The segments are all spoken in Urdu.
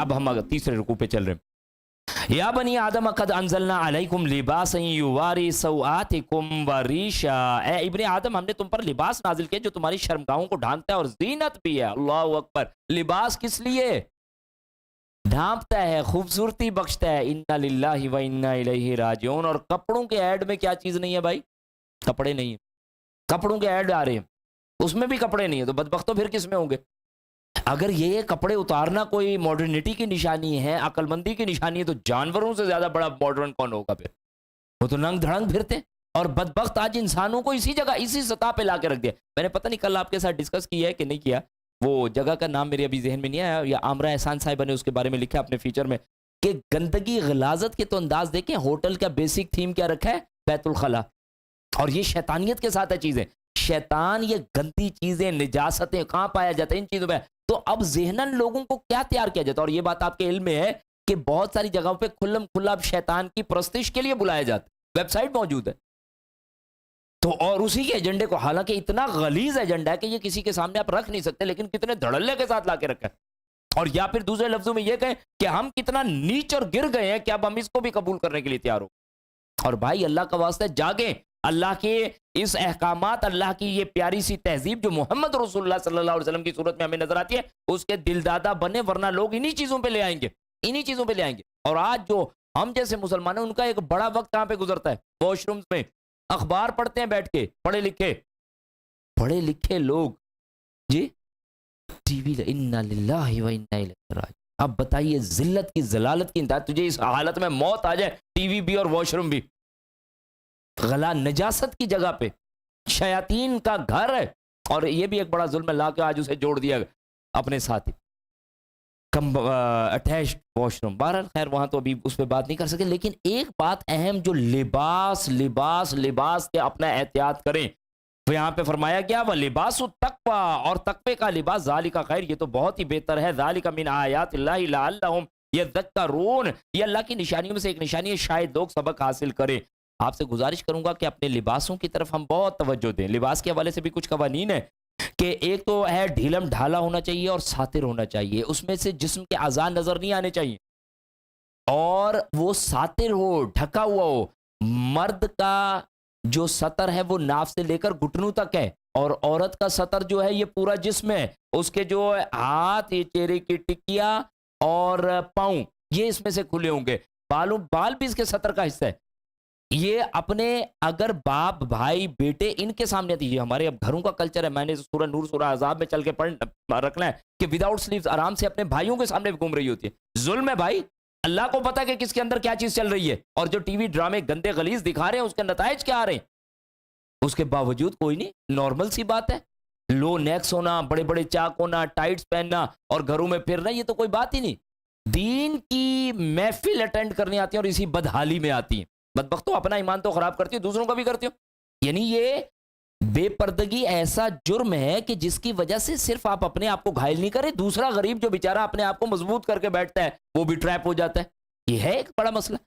اب ہم تیسرے رکوع پہ چل رہے ہیں. یا بنی آدم قد انزلنا علیکم لباسا یواری سوآتکم وریشا، اے ابن آدم ہم نے تم پر لباس نازل کیا جو تمہاری شرمگاہوں کو ڈھانپتا ہے اور زینت بھی ہے. اللہ اکبر. لباس کس لیے؟ ڈھانپتا ہے، خوبصورتی بخشتا ہے. انا للہ و انا الیہ راجعون. اور کپڑوں کے ایڈ میں کیا چیز نہیں ہے بھائی؟ کپڑے نہیں ہیں. کپڑوں کے ایڈ آ رہے ہیں، اس میں بھی کپڑے نہیں ہیں، تو بدبختوں پھر کس میں ہوں گے؟ اگر یہ کپڑے اتارنا کوئی ماڈرنٹی کی نشانی ہے، عقل مندی کی نشانی ہے، تو جانوروں سے زیادہ بڑا ماڈرن کون ہوگا پھر؟ وہ تو ننگ دھڑنگ پھرتے ہیں. اور بدبخت آج انسانوں کو اسی جگہ اسی سطح پہ لا کے رکھ دیا. میں نے پتہ نہیں کل آپ کے ساتھ ڈسکس کیا ہے کہ نہیں کیا، وہ جگہ کا نام میرے ابھی ذہن میں نہیں آیا، یا عامرہ احسان صاحبہ نے اس کے بارے میں لکھا اپنے فیچر میں کہ گندگی غلاظت کے تو انداز دیکھیں. ہوٹل کا بیسک تھیم کیا رکھا ہے؟ بیت الخلا. اور یہ شیطانیت کے ساتھ ہے چیزیں. شیطان یہ گندی چیزیں، نجاستیں کہاں پایا جاتا ہے؟ ان چیزوں میں. تو اب ذہناً لوگوں کو کیا تیار کیا جاتا ہے؟ اور یہ بات آپ کے علم میں ہے کہ بہت ساری جگہوں پہ کھلم کھلا اب شیطان کی پرستش کے لیے بلایا جاتا ہے. ویب سائٹ موجود ہے. تو اور اسی کے ایجنڈے کو، حالانکہ اتنا غلیظ ایجنڈا ہے کہ یہ کسی کے سامنے آپ رکھ نہیں سکتے، لیکن کتنے دھڑلے کے ساتھ لا کے رکھا ہے. اور یا پھر دوسرے لفظوں میں یہ کہیں کہ ہم کتنا نیچ اور گر گئے ہیں کہ اب ہم اس کو بھی قبول کرنے کے لیے تیار ہو. اور بھائی اللہ کا واسطہ جاگیں. اللہ کے اس احکامات، اللہ کی یہ پیاری سی تہذیب جو محمد رسول اللہ صلی اللہ علیہ وسلم کی صورت میں ہمیں نظر آتی ہے، اس کے دل دادا بنے، ورنہ لوگ انہی چیزوں پہ لے آئیں گے، انہی چیزوں پہ لے آئیں گے. اور آج جو ہم جیسے مسلمان ہیں، ان کا ایک بڑا وقت کہاں پہ گزرتا ہے؟ واش رومز میں. اخبار پڑھتے ہیں بیٹھ کے، پڑھے لکھے لوگ جی ٹی وی. انا للہ و انا الیہ راجعون. اب بتائیے ذلت کی ذلالت کی انتہا. تجھے اس حالت میں موت آ جائے، ٹی وی بھی اور واش روم بھی غلا نجاست کی جگہ پہ، شیاطین کا گھر ہے. اور یہ بھی ایک بڑا ظلم ہے، لا کے آج اسے جوڑ دیا اپنے ساتھ اٹیچڈ واش روم. بہرحال خیر وہاں تو ابھی اس پہ بات نہیں کر سکے. لیکن ایک بات اہم جو لباس کے اپنا احتیاط کریں، تو یہاں پہ فرمایا گیا وہ لباس التقوی، اور تقوی کا لباس. ذالک خیر، یہ تو بہت ہی بہتر ہے. ذالک من آیات اللہ لعلہم یذکرون، یہ اللہ کی نشانیوں میں سے ایک نشانی ہے، شاید لوگ سبق حاصل کریں. آپ سے گزارش کروں گا کہ اپنے لباسوں کی طرف ہم بہت توجہ دیں. لباس کے حوالے سے بھی کچھ قوانین ہیں کہ ایک تو ہے ڈھیلم ڈھالا ہونا چاہیے اور ساتر ہونا چاہیے. اس میں سے جسم کے اعضاء نظر نہیں آنے چاہیے، اور وہ ساتر ہو، ڈھکا ہوا ہو. مرد کا جو سطر ہے وہ ناف سے لے کر گھٹنوں تک ہے، اور عورت کا سطر جو ہے یہ پورا جسم ہے. اس کے جو ہاتھ، یہ چہرے کی ٹکیا اور پاؤں، یہ اس میں سے کھلے ہوں گے. بال بھی اس کے سطر کا حصہ ہے. یہ اپنے اگر باپ، بھائی، بیٹے ان کے سامنے آتی ہے. ہمارے اب گھروں کا کلچر ہے، میں نے سورہ نور، سورہ احزاب میں چل کے رکھنا ہے کہ وداؤٹ سلیوز آرام سے اپنے بھائیوں کے سامنے گھوم رہی ہوتی ہے. ظلم ہے بھائی. اللہ کو پتا کہ کس کے اندر کیا چیز چل رہی ہے، اور جو ٹی وی ڈرامے گندے غلیظ دکھا رہے ہیں اس کے نتائج کیا آ رہے ہیں. اس کے باوجود کوئی نہیں، نارمل سی بات ہے. لو نیکس ہونا، بڑے بڑے چاک ہونا، ٹائٹس پہننا اور گھروں میں پھرنا، یہ تو کوئی بات ہی نہیں. دین کی محفل اٹینڈ کرنے آتی ہیں اور اسی بدحالی میں آتی ہیں. بدبختوں اپنا ایمان تو خراب کرتی ہو، دوسروں کا بھی کرتی ہو. یعنی یہ بے پردگی ایسا جرم ہے کہ جس کی وجہ سے صرف آپ اپنے آپ کو گھائل نہیں کرے، دوسرا غریب جو بیچارہ اپنے آپ کو مضبوط کر کے بیٹھتا ہے وہ بھی ٹریپ ہو جاتا ہے. یہ ہے ایک بڑا مسئلہ.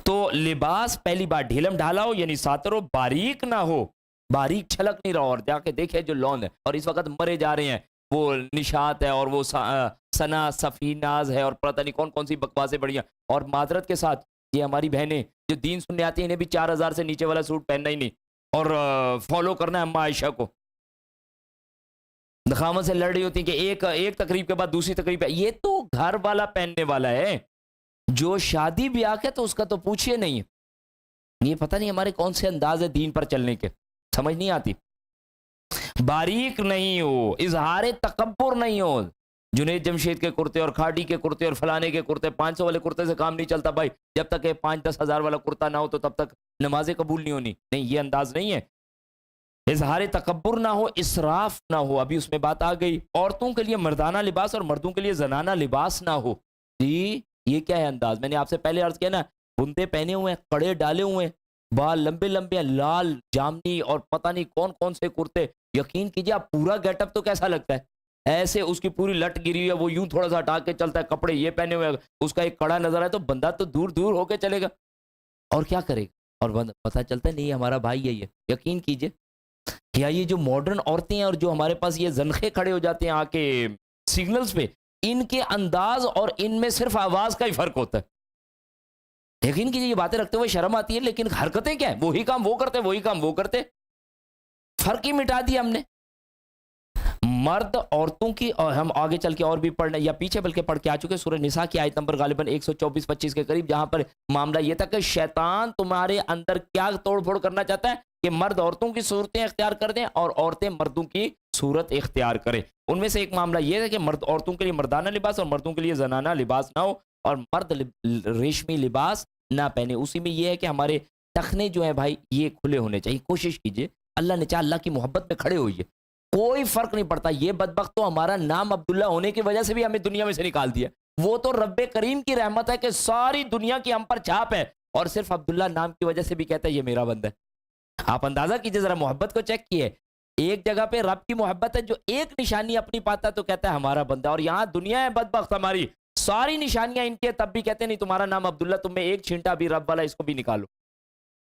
تو لباس پہلی بار ڈھیلم ڈھالا ہو، یعنی ساتر ہو، باریک نہ ہو، باریک چھلک نہیں رہا. اور جا کے دیکھے جو لون ہے، اور اس وقت مرے جا رہے ہیں، وہ نشاط ہے اور وہ سنا سفیناز ہے اور پتہ نہیں کون کون سی بکواسیں بڑھیاں. اور معذرت کے ساتھ یہ ہماری بہنیں جو دین سننے آتی ہیں، انہیں بھی 4000 سے نیچے والا سوٹ پہننا ہی نہیں، اور فالو کرنا ہے اما عائشہ کو. دخاوت سے لڑ رہی ہوتی ہیں کہ ایک تقریب کے بعد دوسری تقریب ہے. یہ تو گھر والا پہننے والا ہے، جو شادی بیاہ ہے تو اس کا تو پوچھئے نہیں. یہ پتہ نہیں ہمارے کون سے انداز ہے دین پر چلنے کے، سمجھ نہیں آتی. باریک نہیں ہو، اظہار تکبر نہیں ہو. جنید جمشید کے کرتے اور کھاڑی کے کرتے اور فلانے کے کرتے، 500 والے کرتے سے کام نہیں چلتا بھائی. جب تک 5-10 ہزار والا کرتا نہ ہو تو تب تک نمازیں قبول نہیں ہونی. نہیں، یہ انداز نہیں ہے. اظہار تکبر نہ ہو، اسراف نہ ہو. ابھی اس میں بات آ گئی، عورتوں کے لیے مردانہ لباس اور مردوں کے لیے زنانہ لباس نہ ہو. جی یہ کیا ہے انداز؟ میں نے آپ سے پہلے عرض کیا نا، بندے پہنے ہوئے ہیں، کڑے ڈالے ہوئے ہیں، بال لمبے لمبے ہیں، لال جامنی اور پتہ نہیں کون کون سے کرتے. یقین کیجیے آپ پورا گیٹ اپ تو کیسا لگتا ہے، ایسے اس کی پوری لٹ گری ہوئی ہے، وہ یوں تھوڑا سا ہٹا کے چلتا ہے، کپڑے یہ پہنے ہوئے، اس کا ایک کڑا نظر آئے تو بندہ تو دور دور ہو کے چلے گا. اور کیا کرے گا؟ اور پتہ چلتا ہے نہیں ہمارا بھائی ہے یہ. یقین کیجیے. یا یہ جو ماڈرن عورتیں ہیں اور جو ہمارے پاس یہ زنخے کھڑے ہو جاتے ہیں آ کے سگنلز پہ، ان کے انداز اور ان میں صرف آواز کا ہی فرق ہوتا ہے. یقین کیجیے یہ باتیں رکھتے ہوئے شرم آتی ہے، لیکن حرکتیں کیا ہیں؟ وہی کام وہ کرتے، وہی کام وہ کرتے. فرق ہی مٹا دیا ہم نے. مرد عورتوں کی، اور ہم آگے چل کے اور بھی پڑھنے یا پیچھے بلکہ پڑھ کے آ چکے سورہ نساء کی آیت نمبر غالباً 124-25 کے قریب، جہاں پر معاملہ یہ تھا کہ شیطان تمہارے اندر کیا توڑ پھوڑ کرنا چاہتا ہے کہ مرد عورتوں کی صورتیں اختیار کر دیں اور عورتیں مردوں کی صورت اختیار کریں. ان میں سے ایک معاملہ یہ ہے کہ مرد عورتوں کے لیے مردانہ لباس اور مردوں کے لیے زنانہ لباس نہ ہو، اور مرد ریشمی لباس نہ پہنے. اسی میں یہ ہے کہ ہمارے ٹخنے جو ہیں بھائی یہ کھلے ہونے چاہیے. کوشش کیجئے، اللہ نے چاہا اللہ کی محبت میں کھڑے ہوئیے، کوئی فرق نہیں پڑتا. یہ بدبخت تو ہمارا نام عبداللہ ہونے کی وجہ سے بھی ہمیں دنیا میں سے نکال دیا. وہ تو رب کریم کی رحمت ہے کہ ساری دنیا کی ہم پر چھاپ ہے، اور صرف عبداللہ نام کی وجہ سے بھی کہتا ہے یہ میرا بندہ ہے. آپ اندازہ کیجئے ذرا، محبت کو چیک کیے. ایک جگہ پہ رب کی محبت ہے، جو ایک نشانی اپنی پاتا تو کہتا ہے ہمارا بندہ، اور یہاں دنیا ہے بدبخت ہماری، ساری نشانیاں ان کے، تب بھی کہتے ہیں نہیں تمہارا نام عبداللہ، تم میں ایک چھینٹا بھی رب والا اس کو بھی نکالو.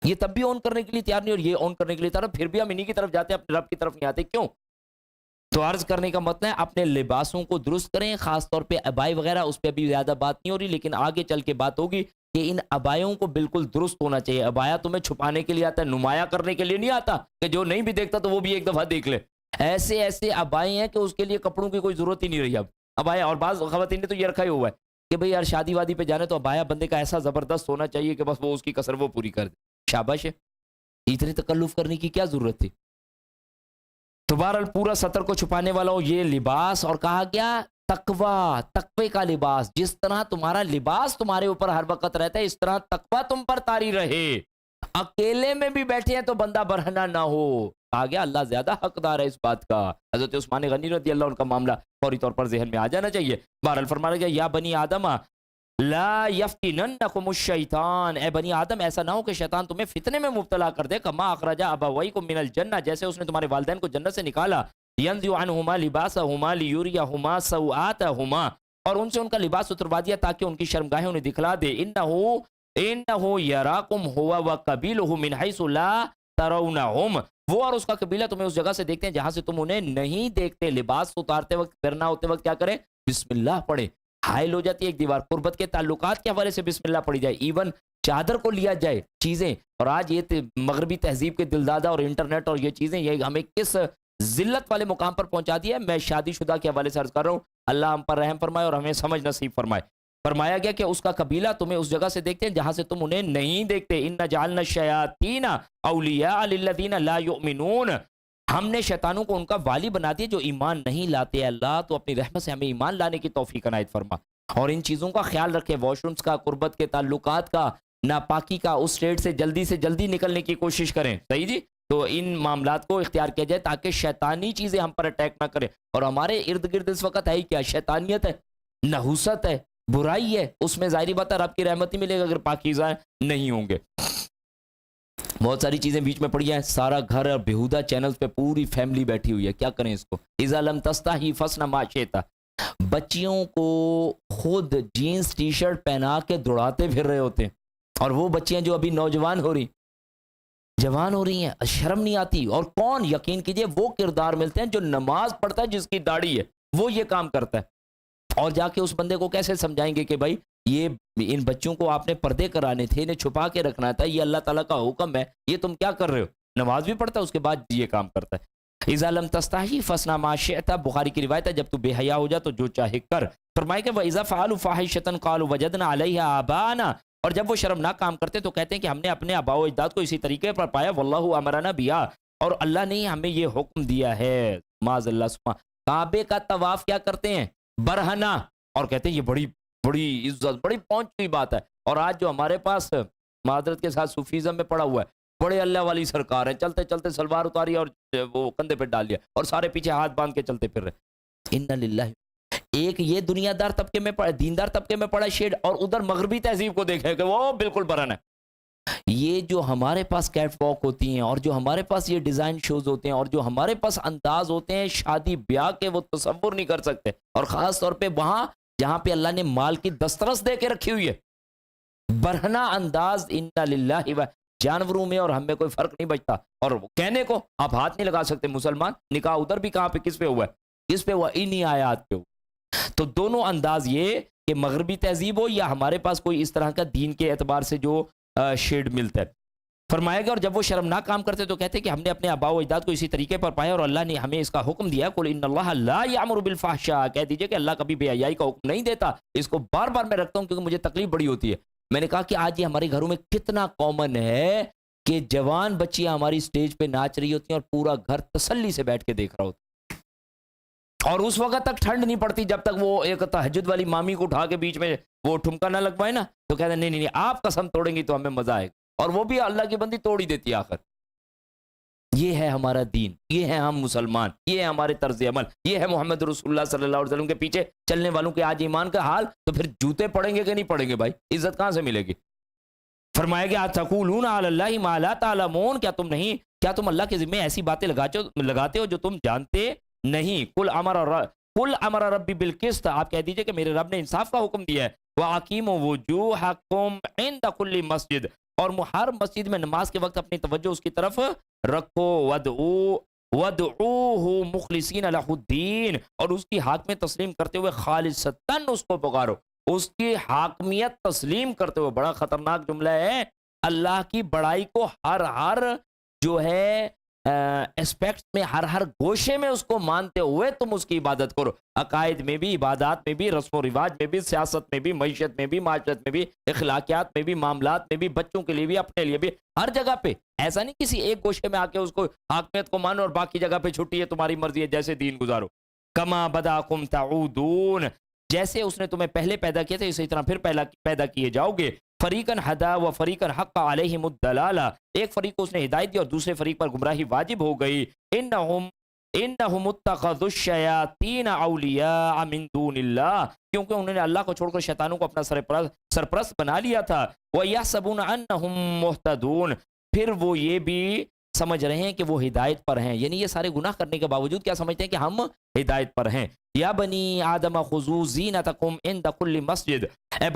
یہ تب بھی آن کرنے کے لیے تیار نہیں، اور یہ آن کرنے کے لیے تیار، پھر بھی ہم انہی کی طرف جاتے ہیں، اپنے رب کی طرف نہیں آتے. کیوں؟ تو عرض کرنے کا مطلب ہے اپنے لباسوں کو درست کریں، خاص طور پہ ابائی وغیرہ، اس پہ بھی زیادہ بات نہیں ہو رہی، لیکن آگے چل کے بات ہوگی کہ ان ابایوں کو بالکل درست ہونا چاہیے. ابایا تمہیں چھپانے کے لیے آتا ہے، نمایاں کرنے کے لیے نہیں آتا کہ جو نہیں بھی دیکھتا تو وہ بھی ایک دفعہ دیکھ لے. ایسے ایسے ابائے ہیں کہ اس کے لیے کپڑوں کی کوئی ضرورت ہی نہیں رہی اب. ابایا، اور بعض خواتین نے تو یہ رکھا ہی ہوا ہے کہ بھئی یار شادی وادی پہ جانے تو ابایا بندے کا ایسا زبردست ہونا چاہیے کہ بس وہ اس کی کسر وہ پوری کر دے. شاباش ہے، اتنی تکلف کرنے کی کیا ضرورت تھی؟ تو بہرحال پورا سطر کو چھپانے والا ہو یہ لباس، اور کہا گیا تقوی، تقوی کا لباس. جس طرح تمہارا لباس تمہارے اوپر ہر وقت رہتا ہے، اس طرح تقوی تم پر طاری رہے. اکیلے میں بھی بیٹھے ہیں تو بندہ برہنہ نہ ہو. کہا گیا اللہ زیادہ حقدار ہے اس بات کا. حضرت عثمان غنی رضی اللہ عنہ کا معاملہ فوری طور پر ذہن میں آ جانا چاہیے. بہرحال فرمایا گیا یا بنی آدم لا یفتننکم الشیطان، اے بنی آدم ایسا نہ ہو کہ شیطان تمہیں فتنے میں مبتلا کر دے. کما اخرج ابویکم من الجنہ، جیسے اس نے تمہارے والدین کو جنت سے نکالا. ینزع عنہما لباسہما لیریہما سوآتہما، اور ان سے ان کا لباس اتروا دیا تاکہ ان کی شرمگاہیں انہیں دکھلا دے. انہ یراکم ہوا وقبیلہ من حیث لا ترونہم، وہ اور اس کا قبیلہ تمہیں اس جگہ سے دیکھتے ہیں جہاں سے تم انہیں نہیں دیکھتے. لباس اتارتے وقت، کرنا ہوتے وقت کیا کریں؟ بسم اللہ پڑھیں. حائل ہو جاتی ہے ایک دیوار، قربت کے تعلقات کے حوالے سے بسم اللہ پڑھی جائے. ایون چادر کو لیا جائے چیزیں، اور آج یہ مغربی تہذیب کے دلدادہ اور انٹرنیٹ اور یہ چیزیں یہ ہمیں کس ذلت والے مقام پر پہنچا دیا ہے. میں شادی شدہ کے حوالے سے عرض کر رہا ہوں، اللہ ہم پر رحم فرمائے اور ہمیں سمجھ نصیب فرمائے. فرمایا گیا کہ اس کا قبیلہ تمہیں اس جگہ سے دیکھتے ہیں جہاں سے تم انہیں نہیں دیکھتے. ان جعلنا الشیاطین اولیاء للذین لا یؤمنون، ہم نے شیطانوں کو ان کا والی بنا دیا جو ایمان نہیں لاتے. اللہ تو اپنی رحمت سے ہمیں ایمان لانے کی توفیق عنایت فرما، اور ان چیزوں کا خیال رکھے. واش رومز کا، قربت کے تعلقات کا، ناپاکی کا، اس اسٹیٹ سے جلدی نکلنے کی کوشش کریں. صحیح جی؟ تو ان معاملات کو اختیار کیا جائے تاکہ شیطانی چیزیں ہم پر اٹیک نہ کریں. اور ہمارے ارد گرد اس وقت ہے کیا؟ شیطانیت ہے، نحوست ہے، برائی ہے. اس میں ظاہری بات ہے رب کی رحمت ہی ملے گا اگر پاکیزہ نہیں ہوں گے. بہت ساری چیزیں بیچ میں پڑی ہیں، سارا گھر اور بےہودہ چینلز پہ پوری فیملی بیٹھی ہوئی ہے. کیا کریں اس کو؟ اذا لم تستحی فاصنع ما شئت. بچیوں کو خود جینز ٹی شرٹ پہنا کے دوڑاتے پھر رہے ہوتے ہیں، اور وہ بچیاں جو ابھی نوجوان ہو رہی، جوان ہو رہی ہیں، شرم نہیں آتی. اور کون؟ یقین کیجئے وہ کردار ملتے ہیں جو نماز پڑھتا ہے، جس کی داڑھی ہے، وہ یہ کام کرتا ہے. اور جا کے اس بندے کو کیسے سمجھائیں گے کہ بھائی یہ ان بچوں کو آپ نے پردے کرانے تھے، انہیں چھپا کے رکھنا تھا، یہ اللہ تعالیٰ کا حکم ہے، یہ تم کیا کر رہے ہو؟ نماز بھی پڑھتا ہے اس کے بعد یہ کام کرتا ہے. اذا لم تستحی فاصنع ما شئت، بخاری کی روایت ہے جب تو بے حیا ہو جا تو جو چاہے کر. فرمایا کہ واذا فعلوا فاحشۃ قالوا وجدنا علیہا آباءنا، اور جب وہ شرمناک کام کرتے تو کہتے ہیں کہ ہم نے اپنے آباء و اجداد کو اسی طریقے پر پایا. واللہ امرنا بہا، اور اللہ نے ہمیں یہ حکم دیا ہے. معاذ اللہ. کعبے کا طواف کیا کرتے ہیں؟ برہنہ، اور کہتے ہیں یہ بڑی عزت، بڑی پہنچ کی بات ہے. اور آج جو ہمارے پاس معذرت کے ساتھ صوفیزم میں پڑا ہوا ہے، بڑے اللہ والی سرکار ہیں، چلتے چلتے سلوار اتاری اور وہ کندھے پہ ڈال لیا اور سارے پیچھے ہاتھ باندھ کے چلتے پھر رہے. انا للہ. ایک یہ دنیا دار طبقے میں پڑا، دیندار طبقے میں پڑا شیڈ، اور ادھر مغربی تہذیب کو دیکھے کہ وہ بالکل برہنہ ہے. یہ جو ہمارے پاس کیٹ واک ہوتی ہیں، اور جو ہمارے پاس یہ ڈیزائن شوز ہوتے ہیں، اور جو ہمارے پاس انداز ہوتے ہیں شادی بیاہ کے، وہ تصور نہیں کر سکتے. اور خاص طور پہ وہاں جہاں پہ اللہ نے مال کی دسترس دے کے رکھی ہوئی ہے، برہنہ انداز. انا للہ. جانوروں میں اور ہم میں کوئی فرق نہیں بچتا. اور کہنے کو آپ ہاتھ نہیں لگا سکتے مسلمان، نکاح ادھر بھی کہاں پہ کس پہ ہوا ہے؟ کس پہ ہوا؟ انہی آیات پہ ہوا. تو دونوں انداز یہ کہ مغربی تہذیب ہو یا ہمارے پاس کوئی اس طرح کا دین کے اعتبار سے جو شیڈ ملتا ہے. فرمایا گیا اور جب وہ شرمناک کام کرتے تو کہتے کہ ہم نے اپنے آباء و اجداد کو اسی طریقے پر پایا اور اللہ نے ہمیں اس کا حکم دیا. قل ان اللہ لا یامر بالفحشاء، کہہ دیجئے کہ اللہ کبھی بے حیائی کا حکم نہیں دیتا. اس کو بار بار میں رکھتا ہوں کیونکہ مجھے تکلیف بڑی ہوتی ہے. میں نے کہا کہ آج یہ ہمارے گھروں میں کتنا کامن ہے کہ جوان بچیاں ہماری سٹیج پہ ناچ رہی ہوتی ہیں اور پورا گھر تسلی سے بیٹھ کے دیکھ رہا ہوتا ہے، اور اس وقت تک ٹھنڈ نہیں پڑتی جب تک وہ ایک تہجد والی مامی کو اٹھا کے بیچ میں وہ ٹھمکا نہ لگوائے نا، تو کہتے ہیں نہیں نہیں آپ قسم توڑیں گی تو ہمیں مزہ آئے گا، اور وہ بھی اللہ کی بندی توڑ ہی دیتی ہے آخر. یہ ہے ہمارا دین، یہ ہے ہم مسلمان، یہ ہے ہمارے طرز عمل، یہ ہے محمد رسول اللہ صلی اللہ علیہ وسلم کے پیچھے چلنے والوں کے آج ایمان کا حال. تو پھر جوتے پڑیں گے کہ نہیں پڑیں گے بھائی؟ عزت کہاں سے ملے گی؟ فرمایا گیا تقولون علی اللہ ما لا تعلمون، کیا تم اللہ کے ذمہ ایسی باتیں لگاتے ہو جو تم جانتے نہیں. قل امر ربی بالقسط، آپ کہہ دیجئے کہ میرے رب نے انصاف کا حکم دیا ہے. وَأَقِیمُوا وُجُوهَکُمْ عِنْدَ كُلِّ مسجد، اور ہر مسجد میں نماز کے وقت اپنی توجہ اس کی طرف رکھو. وَادْعُوهُ مُخْلِصِينَ لَهُ الدِّينَ، اور اس کی حاکمیت تسلیم کرتے ہوئے خالصتاً اس کو پکارو، اس کی حاکمیت تسلیم کرتے ہوئے. بڑا خطرناک جملہ ہے. اللہ کی بڑائی کو ہر جو ہے اسپیکٹ میں، ہر گوشے میں اس کو مانتے ہوئے تم اس کی عبادت کرو. عقائد میں بھی، عبادات میں بھی، رسم و رواج میں بھی، سیاست میں بھی، معیشت میں بھی، معاشرت میں بھی، اخلاقیات میں بھی، معاملات میں بھی، بچوں کے لیے بھی، اپنے لیے بھی، ہر جگہ پہ. ایسا نہیں کسی ایک گوشے میں آ کے اس کو حاکمیت کو مانو اور باقی جگہ پہ چھٹی ہے، تمہاری مرضی ہے، جیسے دین گزارو. کما بداکم تعودون، جیسے اس نے تمہیں پہلے پیدا کیا تھا اسی طرح پھر پیدا کیے جاؤ گے. فریقاً ہدا و فریقاً حق علیہم الضلالہ، ایک فریق کو اس نے ہدایت دی اور دوسرے فریق پر گمراہی واجب ہو گئی. انہم اتخذوا الشیاطین اولیاء من دون اللہ، کیونکہ انہوں نے اللہ کو چھوڑ کر شیطانوں کو اپنا سرپرست بنا لیا تھا. وَيَحْسَبُونَ أَنَّهُمْ مُهْتَدُونَ، پھر وہ یہ بھی سمجھ رہے ہیں کہ وہ ہدایت پر ہیں، یعنی یہ سارے گناہ کرنے کے باوجود کیا سمجھتے ہیں کہ ہم ہدایت پر ہیں. یا بنی آدم خذوا زینتکم عند کل مسجد، اے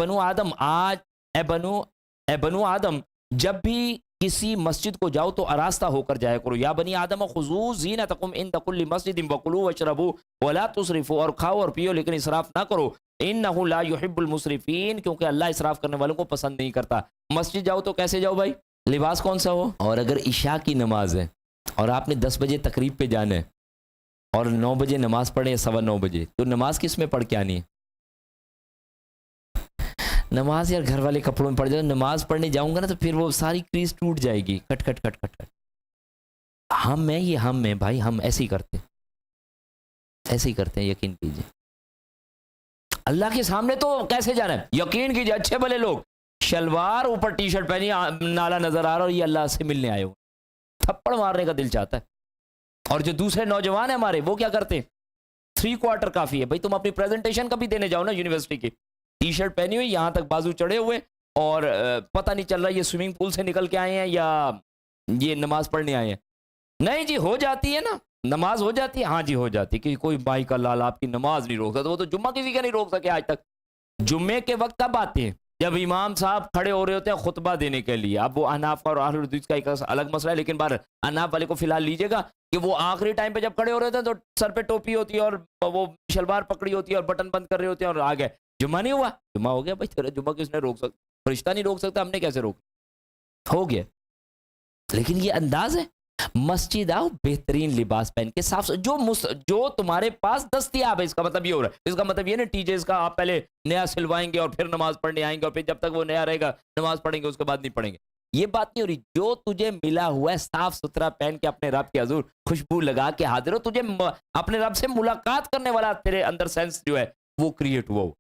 بنو آدم جب بھی کسی مسجد کو جاؤ تو آراستہ ہو کر جایا کرو. یا بنی آدم خذوا زینتکم عند کل مسجد وکلوا واشربوا ولا تسرفوا، اور کھاؤ اور پیو لیکن اسراف نہ کرو. انہ لا يحب المسرفین، کیونکہ اللہ اسراف کرنے والوں کو پسند نہیں کرتا. مسجد جاؤ تو کیسے جاؤ بھائی؟ لباس کون سا ہو؟ اور اگر عشاء کی نماز ہے اور آپ نے 10 بجے تقریب پہ جانا ہے اور 9 بجے نماز پڑھے 9:15 بجے، تو نماز کس میں پڑھ کے آنی ہے؟ نماز یار گھر والے کپڑوں میں پڑھ جاؤ. نماز پڑھنے جاؤں گا نا تو پھر وہ ساری کریز ٹوٹ جائے گی. کٹ کٹ کٹ کٹ کٹ. ہم میں یہ ہم میں بھائی، ہم ایسے ہی کرتے ہیں یقین کیجئے. اللہ کے سامنے تو کیسے جانا ہے؟ یقین کیجئے اچھے بھلے لوگ شلوار اوپر ٹی شرٹ پہنی، نالا نظر آ رہا اور یہ اللہ سے ملنے آئے ہو، تھپڑ مارنے کا دل چاہتا ہے. اور جو دوسرے نوجوان ہیں ہمارے، وہ کیا کرتے ہیں؟ 3/4 کافی ہے بھائی. تم اپنی پریزنٹیشن کبھی دینے جاؤ نا یونیورسٹی کی، ٹی شرٹ پہنی ہوئی یہاں تک بازو چڑھے ہوئے، اور پتہ نہیں چل رہا یہ سوئمنگ پول سے نکل کے آئے ہیں یا یہ نماز پڑھنے آئے ہیں. نہیں جی ہو جاتی ہے نا نماز، ہو جاتی ہے. ہاں جی ہو جاتی ہے، کہ کوئی بھائی کا لال آپ کی نماز نہیں روک سکتا. وہ تو جمعہ کسی کا نہیں روک سکے آج تک. جمعے کے وقت کب آتے ہیں؟ جب امام صاحب کھڑے ہو رہے ہوتے ہیں خطبہ دینے کے لیے. اب وہ احناف اور اہل حدیث کا ایک الگ مسئلہ ہے، لیکن بار احناف والے کو فی الحال لیجیے گا کہ وہ آخری ٹائم پہ جب کھڑے ہو رہے ہوتے ہیں تو سر پہ ٹوپی ہوتی ہے اور وہ شلوار پکڑی ہوتی ہے اور بٹن بند کر رہے ہوتے ہیں اور آگے. جمعہ نہیں ہوا؟ جمعہ ہو گیا بھائی. تیرا جمعہ کس نے روک سکتا؟ فرشتہ نہیں روک سکتا، ہم نے کیسے روک؟ ہو گیا. لیکن یہ انداز ہے. مسجد آؤ بہترین لباس پہن کے، صاف جو تمہارے پاس دستیاب ہے. اس کا مطلب یہ ہو رہا ہے، اس کا مطلب یہ نا ٹیچرز کا آپ پہلے نیا سلوائیں گے اور پھر نماز پڑھنے آئیں گے اور پھر جب تک وہ نیا رہے گا نماز پڑھیں گے، اس کے بعد نہیں پڑھیں گے. یہ بات نہیں ہو رہی. جو تجھے ملا ہوا ہے صاف ستھرا پہن کے اپنے رب کے حضور خوشبو لگا کے حاضر ہو، تجھے اپنے رب سے ملاقات کرنے والا تیرے اندر سینس جو ہے وہ کریٹ ہوا ہو.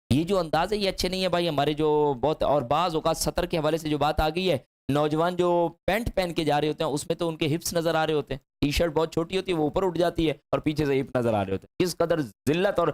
یہ جو انداز ہے یہ اچھے نہیں ہے بھائی ہمارے. جو بہت اور بعض اوقات سطر کے حوالے سے جو بات آ گئی ہے، نوجوان جو پینٹ پہن کے جا رہے ہوتے ہیں اس میں تو ان کے ہپس نظر آ رہے ہوتے ہیں، ٹی شرٹ بہت چھوٹی ہوتی ہے وہ اوپر اٹھ جاتی ہے اور پیچھے سے ہپ نظر آ رہے ہوتے ہیں. کس قدر ذلت اور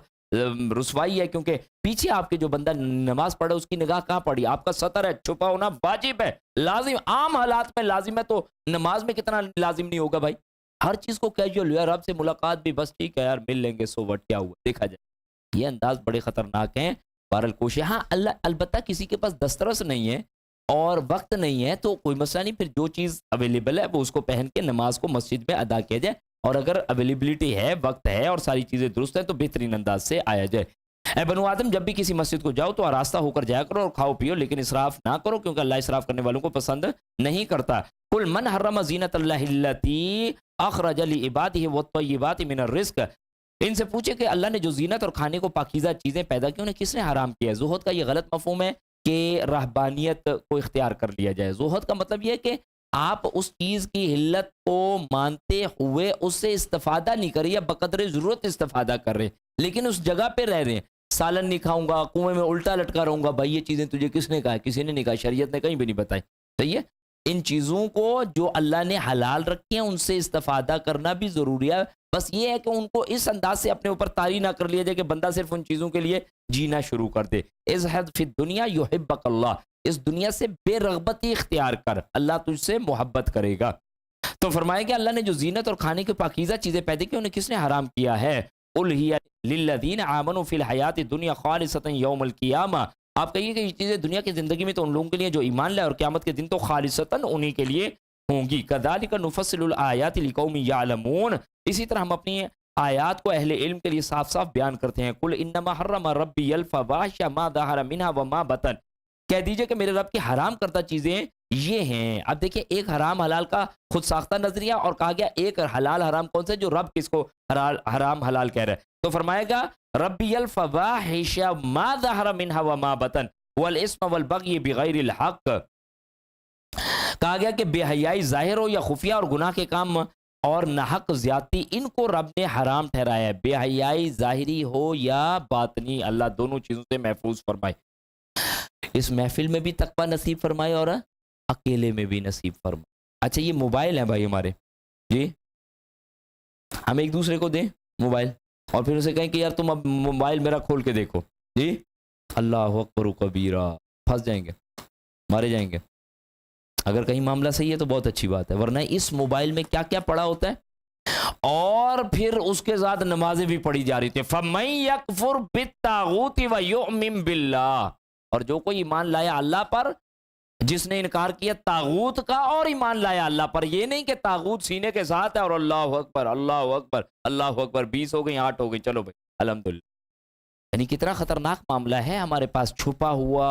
رسوائی ہے، کیونکہ پیچھے آپ کے جو بندہ نماز پڑھے اس کی نگاہ کہاں پڑی؟ آپ کا سطر ہے، چھپا ہونا واجب ہے، لازم، عام حالات میں لازم ہے، تو نماز میں کتنا لازم نہیں ہوگا بھائی؟ ہر چیز کو کیجول ہوا. رب سے ملاقات بھی بس ٹھیک ہے یار مل لیں گے، سو وٹ کیا ہوا دیکھا جائے. یہ انداز بڑے خطرناک ہیں. بہرحال کوشش. ہاں البتہ کسی کے پاس دسترس نہیں ہے اور وقت نہیں ہے تو کوئی مسئلہ نہیں، پھر جو چیز اویلیبل ہے وہ اس کو پہن کے نماز کو مسجد میں ادا کیا جائے. اور اگر اویلیبلٹی ہے، وقت ہے اور ساری چیزیں درست ہیں تو بہترین انداز سے آیا جائے۔ اے بنو آدم جب بھی کسی مسجد کو جاؤ تو آراستہ ہو کر جایا کرو اور کھاؤ پیو، لیکن اسراف نہ کرو کیونکہ اللہ اسراف کرنے والوں کو پسند نہیں کرتا۔ قل من حرم زینت اللہ التی اخرج لعبادہ والطیبات من الرزق، ان سے پوچھے کہ اللہ نے جو زینت اور کھانے کو پاکیزہ چیزیں پیدا کی انہیں کس نے حرام کیا ہے؟ زہد کا یہ غلط مفہوم ہے کہ رہبانیت کو اختیار کر لیا جائے۔ زہد کا مطلب یہ ہے کہ آپ اس چیز کی حلت کو مانتے ہوئے اس سے استفادہ نہیں کر رہے یا بقدر ضرورت استفادہ کر رہے، لیکن اس جگہ پہ رہ رہے ہیں۔ سالن نہیں کھاؤں گا، کنویں میں الٹا لٹکا رہوں گا، بھائی یہ چیزیں تجھے کس نے کہا؟ کسی نے نہیں کہا، شریعت نے کہیں بھی نہیں بتائی۔ صحیح ہے؟ ان چیزوں کو جو اللہ نے حلال رکھی ہیں ان سے استفادہ کرنا بھی ضروری ہے، بس یہ ہے کہ ان کو اس انداز سے اپنے اوپر طاری نہ کر لیا جائے کہ بندہ صرف ان چیزوں کے لیے جینا شروع کر دے۔ ازہد فی الدنیا یحبک اللہ، اس دنیا سے بے رغبتی اختیار کر، اللہ تجھ سے محبت کرے گا۔ تو فرمایا کہ اللہ نے جو زینت اور کھانے کی پاکیزہ چیزیں پیدا کی انہیں کس نے حرام کیا ہے؟ قل ہی للذین آمنوا فی الحیات الدنیا خالصۃ یوم القیامہ، آپ کہیے کہ یہ چیزیں دنیا کی زندگی میں تو ان لوگوں کے لیے جو ایمان لائے اور قیامت کے دن تو خالصتاً انہی کے لیے ہوں گی۔ کذالک نفصل الآیات لقوم یعلمون، اسی طرح ہم اپنی آیات کو اہل علم کے لیے صاف صاف بیان کرتے ہیں۔ قل انما حرم ربی الفواحش ما ظہر منها وما بطن، کہہ دیجئے کہ میرے رب کی حرام کردہ چیزیں یہ ہیں۔ اب دیکھیں ایک حرام حلال کا خود ساختہ نظریہ اور کہا گیا ایک حلال حرام کون سے جو رب کس کو حرام حلال کہہ رہا ہے، تو فرمائے گا ربی الفواحش ما ظہر منها وما بطن والاسم والبغی بغیر الحق، کہا گیا کہ بے حیائی ظاہر ہو یا خفیہ اور گناہ کے کام اور ناحق زیادتی ان کو رب نے حرام ٹھہرایا ہے۔ بے حیائی ظاہری ہو یا باطنی، اللہ دونوں چیزوں سے محفوظ فرمائے، اس محفل میں بھی تقویٰ نصیب فرمائے اور اکیلے میں بھی نصیب فرمائے۔ اچھا یہ موبائل ہیں بھائی ہمارے، جی ہم ایک دوسرے کو دیں موبائل اور پھر اسے کہیں کہ یار تم اب موبائل میرا کھول کے دیکھو، جی اللہ اکبر و کبیرہ، پھنس جائیں گے، مارے جائیں گے۔ اگر کہیں معاملہ صحیح ہے تو بہت اچھی بات ہے، ورنہ اس موبائل میں کیا کیا پڑا ہوتا ہے، اور پھر اس کے ساتھ نمازیں بھی پڑھی جا رہی تھی۔ فَمَن يَكْفُرْ بِالطَّاغُوتِ وَيُؤْمِن بِاللَّهِ، اور جو کوئی ایمان لایا اللہ پر، جس نے انکار کیا تاغوت کا اور ایمان لایا اللہ پر، یہ نہیں کہ تاغوت سینے کے ساتھ ہے اور اللہ اکبر اللہ اکبر اللہ اکبر 20 ہو گئی 8 ہو گئی چلو بھائی الحمدللہ، یعنی کتنا خطرناک معاملہ ہے ہمارے پاس، چھپا ہوا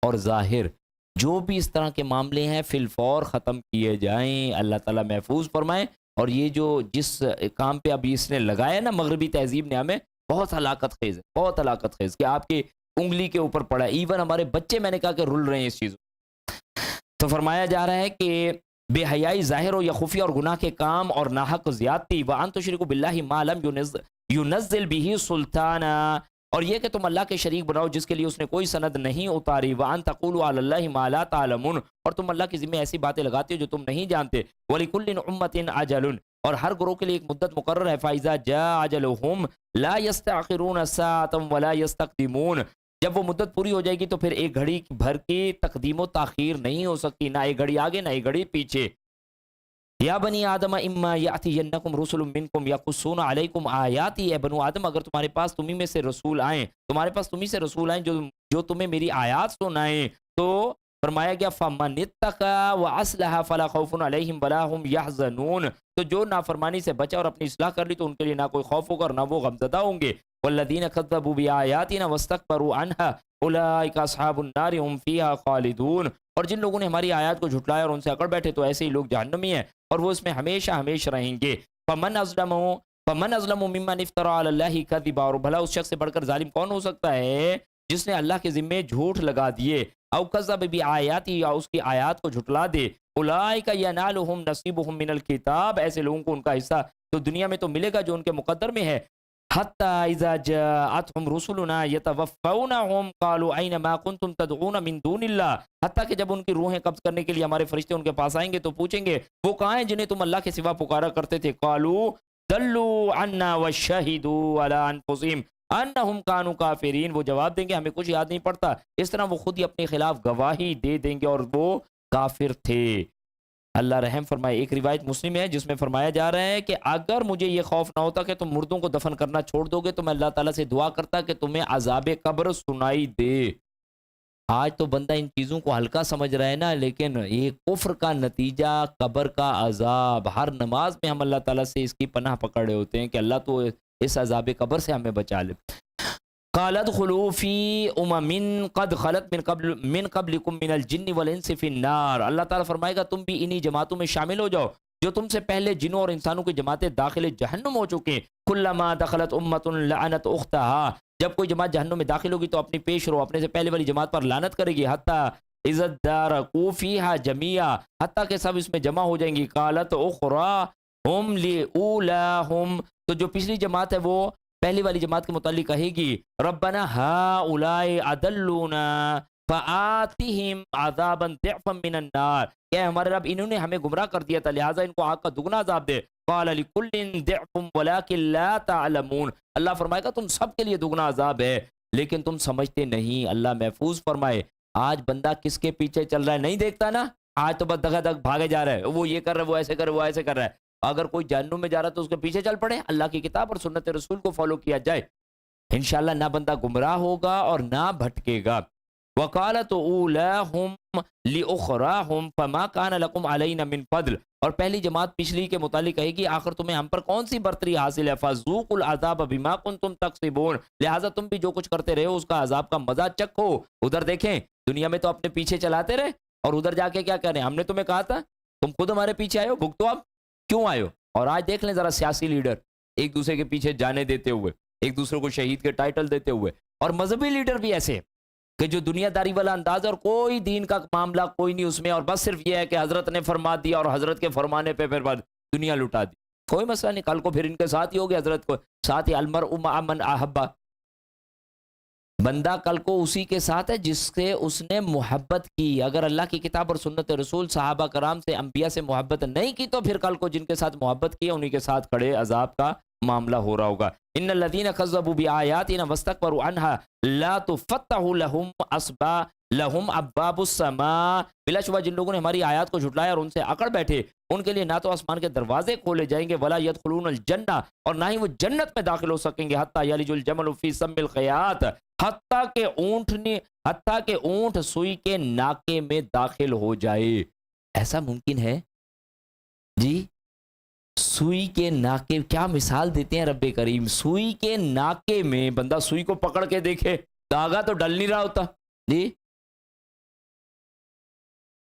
اور ظاہر، جو بھی اس طرح کے معاملے ہیں فی الفور ختم کیے جائیں، اللہ تعالیٰ محفوظ فرمائے۔ اور یہ جو جس کام پہ ابھی اس نے لگایا نا مغربی تہذیب نے، ہمیں بہت ہلاکت خیز ہے، بہت ہلاکت خیز کہ آپ کی انگلی کے اوپر پڑا ہے، ایون ہمارے بچے میں نے کہا کہ رل رہے ہیں اس چیز۔ تو فرمایا جا رہا ہے کہ بے حیائی ظاہر ہو یا خفیہ اور گناہ کے کام اور ناحق زیادتی، وَأَن تُشْرِكُوا بِاللَّهِ مَا لَمْ يُنَزِّلْ بِهِ سُلْطَانًا، اور یہ کہ تم اللہ کے شریک بناؤ جس کے لیے اس نے کوئی سند نہیں اتاری، وَأَن تَقُولُوا عَلَى اللَّهِ مَا لَا تَعْلَمُونَ، اور تم اللہ کے ذمہ ایسی باتیں لگاتے ہو جو تم نہیں جانتے، وَلِكُلِّ أُمَّةٍ أَجَلٌ، اور ہر گروہ کے لیے ایک مدت مقرر ہے، فَإِذَا جَاءَ أَجَلُهُمْ لَا يَسْتَأْخِرُونَ سَاعَةً وَلَا يَسْتَقْدِمُونَ، جب وہ مدت پوری ہو جائے گی تو پھر ایک گھڑی بھر کی تقدیم و تاخیر نہیں ہو سکتی، نہ ایک گھڑی آگے نہ ایک گھڑی پیچھے۔ یا بنی آدم اما یاتینکم رسل منکم یقصون علیکم آیاتی، اے بنو آدم اگر تمہارے پاس تمہیں میں سے رسول آئیں، تمہارے پاس تمہیں سے رسول آئیں جو تمہیں میری آیات سنائیں، تو فرمایا گیا فمن اتقى واصلح فلا خوف علیہم ولا هم يحزنون، تو جو نافرمانی سے بچا اور اپنی اصلاح کر لی تو ان کے لیے نہ کوئی خوف ہوگا اور نہ وہ غمزدہ ہوں گے۔ والذین کذبوا بآیاتنا واستکبروا عنها اولئک اصحاب النار هم فیہا خالدون، اور جن لوگوں نے ہماری آیات کو جھٹلایا اور ان سے اکڑ بیٹھے تو ایسے ہی لوگ جہنمی ہیں اور وہ اس میں ہمیشہ ہمیشہ رہیں گے۔ فمن اظلم ممن افترى علی اللہ کذبا، اور بھلا اس شخص سے بڑھ کر ظالم کون ہو سکتا ہے جس نے اللہ کے ذمے جھوٹ لگا دیے، او کذب بآیاتی، یا اس کی آیات کو جھٹلا دے، اولئک ینالهم نصیبهم من الکتاب، ایسے لوگوں کو ان کا حصہ تو دنیا میں تو ملے گا جو ان کے مقدر میں ہے۔ حتی اذا جاءتهم رسلنا یتوفونهم قالوا این ما کنتم تدعون من دون اللہ، حتیٰ کہ جب ان کی روحیں قبض کرنے کے لیے ہمارے فرشتے ان کے پاس آئیں گے تو پوچھیں گے وہ کہاں ہیں جنہیں تم اللہ کے سوا پکارا کرتے تھے، قالوا ضلوا عنا وشہدوا علی انفسہم انہم کانوا کافرین، وہ جواب دیں گے ہمیں کچھ یاد نہیں پڑتا، اس طرح وہ خود ہی اپنے خلاف گواہی دے دیں گے اور وہ کافر تھے۔ اللہ رحم فرمائے۔ ایک روایت مسلم ہے جس میں فرمایا جا رہا ہے کہ اگر مجھے یہ خوف نہ ہوتا کہ تم مردوں کو دفن کرنا چھوڑ دو گے تو میں اللہ تعالیٰ سے دعا کرتا کہ تمہیں عذاب قبر سنائی دے۔ آج تو بندہ ان چیزوں کو ہلکا سمجھ رہا ہے نا، لیکن یہ کفر کا نتیجہ قبر کا عذاب، ہر نماز میں ہم اللہ تعالیٰ سے اس کی پناہ پکڑے ہوتے ہیں کہ اللہ تو اس عذاب قبر سے ہمیں بچا لے۔ قالت خلو فی امم قد خلت من قبلکم من الجن والانس فی النار، اللہ تعالیٰ فرمائے گا تم بھی انہی جماعتوں میں شامل ہو جاؤ جو تم سے پہلے جنوں اور انسانوں کی جماعتیں داخل جہنم ہو چکے ہیں۔ کلما دخلت امت لعنت اختہا، جب کوئی جماعت جہنم میں داخل ہوگی تو اپنی پیش رو اپنے سے پہلے والی جماعت پر لعنت کرے گی، حتیٰ عزت دارکو فیہا جمیعا، حتیٰ کہ سب اس میں جمع ہو جائیں گی۔ قالت اخراہم لأولاہم، تو جو پچھلی جماعت ہے وہ پہلی والی جماعت کے متعلق کہے گی ربنا ہؤلاء اضلونا فآتہم عذابا ضعفا من النار، کہ ہمارے رب انہوں نے ہمیں گمراہ کر دیا تھا لہٰذا ان کو آگ کا دگنا عذاب دے۔ قال لکل ضعف ولکن لا تعلمون، اللہ فرمائے گا تم سب کے لیے دگنا عذاب ہے لیکن تم سمجھتے نہیں۔ اللہ محفوظ فرمائے۔ آج بندہ کس کے پیچھے چل رہا ہے نہیں دیکھتا نا، آج تو بس دگا دگ بھاگے جا رہا ہے، وہ یہ کر رہا ہے، وہ ایسے کر رہا ہے، وہ ایسے کر رہا ہے۔ اگر کوئی جہنم میں جا رہا ہے تو اس کے پیچھے چل پڑے، اللہ کی کتاب اور سنت رسول کو فالو کیا جائے، انشاءاللہ نہ بندہ گمراہ ہوگا اور نہ بھٹکے گا۔ وقالت اولاہم لاخراہم فما کان لکم علینا من فضل، اور پہلی جماعت پچھلی کے متعلق کہے گی آخر تمہیں ہم پر کون سی برتری حاصل ہے، فذوقوا العذاب بما کنتم تکسبون، لہٰذا تم بھی جو کچھ کرتے رہے ہو اس کا عذاب کا مزہ چکھو۔ ادھر دیکھیں دنیا میں تو اپنے پیچھے چلاتے رہے اور ادھر جا کے کیا کہہ رہے ہیں، ہم نے تمہیں کہا تھا، تم خود ہمارے پیچھے آئے ہو، بھگتو اب کیوں آئے ہو۔ اور آج دیکھ لیں ذرا سیاسی لیڈر ایک دوسرے کے پیچھے جانے دیتے ہوئے، ایک دوسرے کو شہید کے ٹائٹل دیتے ہوئے، اور مذہبی لیڈر بھی ایسے کہ جو دنیا داری والا انداز ہے اور کوئی دین کا معاملہ کوئی نہیں اس میں، اور بس صرف یہ ہے کہ حضرت نے فرما دیا اور حضرت کے فرمانے پہ پھر بعد دنیا لٹا دی، کوئی مسئلہ نہیں، کل کو پھر ان کے ساتھ ہی ہوگے حضرت کو ساتھ ہی، المرء مع من احب، بندہ کل کو اسی کے ساتھ ہے جس سے اس نے محبت کی۔ اگر اللہ کی کتاب اور سنت رسول صحابہ کرام سے انبیاء سے محبت نہیں کی تو پھر کل کو جن کے ساتھ محبت کی انہی کے ساتھ کھڑے عذاب کا معاملہ ہو رہا ہوگا۔ ان الذين كذبوا بآياتنا واستكبروا عنها لا تفتح لهم ابواب السماء، بلا شبہ جن لوگوں نے ہماری آیات کو جھٹلایا اور ان سے اکڑ بیٹھے ان کے لیے نہ تو آسمان کے دروازے کھولے جائیں گے، ولا يدخلون الجنہ، اور نہ ہی وہ جنت میں داخل ہو سکیں گے، حتی یلج الجمل فی سم الخیاط، حتیٰ کہ اونٹ سوئی کے ناکے میں داخل ہو جائے۔ ایسا ممکن ہے جی؟ سوئی کے ناکے، کیا مثال دیتے ہیں رب کریم، سوئی کے ناکے میں، بندہ سوئی کو پکڑ کے دیکھے داغا تو ڈل نہیں رہا ہوتا جی،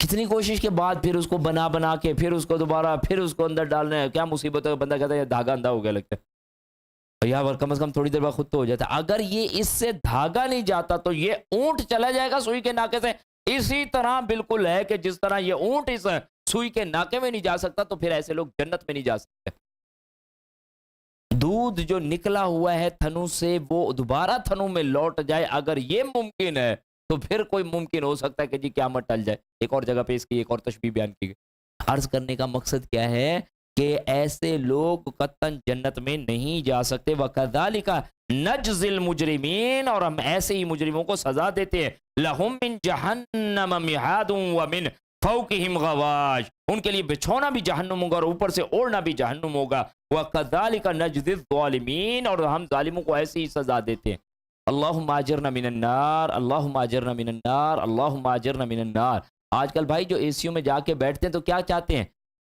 کتنی کوشش کے بعد پھر اس کو بنا کے پھر اس کو دوبارہ پھر اس کو اندر ڈالنا ہے، کیا مصیبت ہے، بندہ کہتا ہے دھاگا اندھا ہو گیا لگتا ہے، یا کم از کم تھوڑی دیر بعد خود تو ہو جاتا ہے۔ اگر یہ اس سے دھاگا نہیں جاتا تو یہ اونٹ چلا جائے گا سوئی کے ناکے سے، اسی طرح بالکل ہے کہ جس طرح یہ اونٹ اس سوئی کے ناکے میں نہیں جا سکتا تو پھر ایسے لوگ جنت میں نہیں جا سکتے۔ دودھ جو نکلا ہوا ہے تھنوں سے وہ دوبارہ تھنوں میں لوٹ جائے، اگر یہ ممکن ہے تو پھر کوئی ممکن ہو سکتا ہے کہ جی قیامت ٹل جائے۔ ایک اور جگہ پہ اس کی ایک اور تشبیہ بیان کی گئی۔ عرض کرنے کا مقصد کیا ہے کہ ایسے لوگ قطعاً جنت میں نہیں جا سکتے۔ وَكَذَلِكَ نَجْزِي الْمُجْرِمِينَ، اور ہم ایسے ہی مجرموں کو سزا دیتے ہیں۔ لَهُم مِّن جَهَنَّمَ مِحَادٌ وَمِن فَوْقِهِمْ غَوَاشٍ، ان کے لیے بچھونا بھی جہنم ہوگا اور اوپر سے اوڑھنا بھی جہنم ہوگا۔ وَكَذَلِكَ نَجْزِي الظَّالِمِينَ، اور ہم ظالموں کو ایسی ہی سزا دیتے ہیں۔ اللہم اجرنا من النار، اللہم اجرنا من النار، اللہم اجرنا من النار۔ آج کل بھائی جو اے سیوں میں جا کے بیٹھتے ہیں تو کیا چاہتے ہیں،